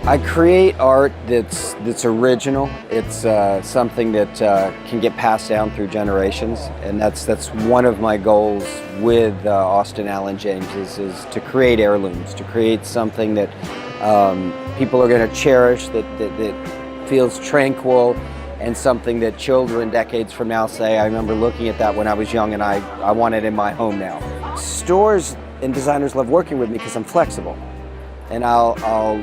I create art that's original. It's something that can get passed down through generations, and that's one of my goals with Austin Allen James is to create heirlooms, to create something that people are going to cherish, that feels tranquil, and something that children decades from now say, I remember looking at that when I was young and I want it in my home now. Stores and designers love working with me because I'm flexible, and I'll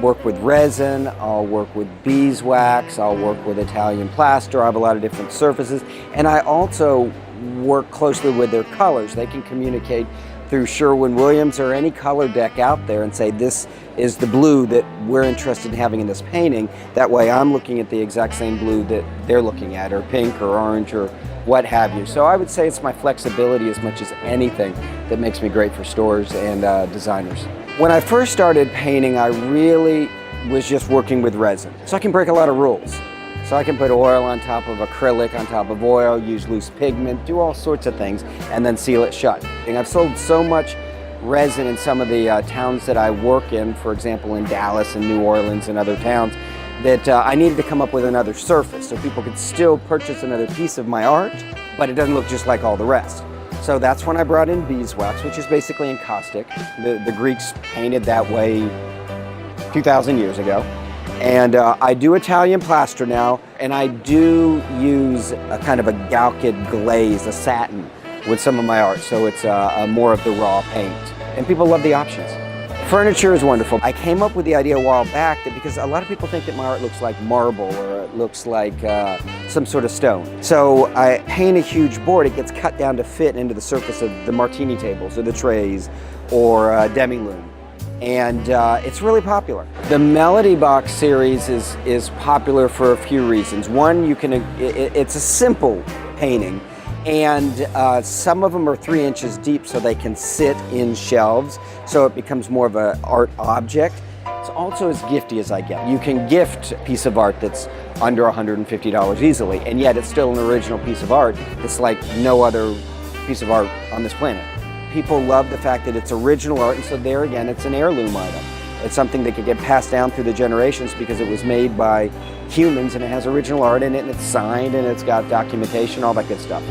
work with resin, I'll work with beeswax, I'll work with Italian plaster. I have a lot of different surfaces, and I also work closely with their colors. They can communicate through Sherwin-Williams or any color deck out there and say, this is the blue that we're interested in having in this painting. That way I'm looking at the exact same blue that they're looking at, or pink or orange or what have you. So I would say it's my flexibility as much as anything that makes me great for stores and designers. When I first started painting, I really was just working with resin. So I can break a lot of rules. So I can put oil on top of acrylic, on top of oil, use loose pigment, do all sorts of things, and then seal it shut. And I've sold so much resin in some of the towns that I work in, for example in Dallas and New Orleans and other towns, that I needed to come up with another surface so people could still purchase another piece of my art, but it doesn't look just like all the rest. So that's when I brought in beeswax, which is basically encaustic. The Greeks painted that way 2,000 years ago. And I do Italian plaster now, and I do use a kind of a galcid glaze, a satin, with some of my art. So it's more of the raw paint. And people love the options. Furniture is wonderful. I came up with the idea a while back that because a lot of people think that my art looks like marble or it looks like some sort of stone. So I paint a huge board. It gets cut down to fit into the surface of the martini tables or the trays or demi-lune. And it's really popular. The Melody Box series is popular for a few reasons. One, it's a simple painting, and some of them are 3 inches deep so they can sit in shelves, so it becomes more of an art object. It's also as gifty as I get. You can gift a piece of art that's under $150 easily, and yet it's still an original piece of art. It's like no other piece of art on this planet. People love the fact that it's original art, and so there again, it's an heirloom item. It's something that could get passed down through the generations because it was made by humans and it has original art in it, and it's signed and it's got documentation, all that good stuff.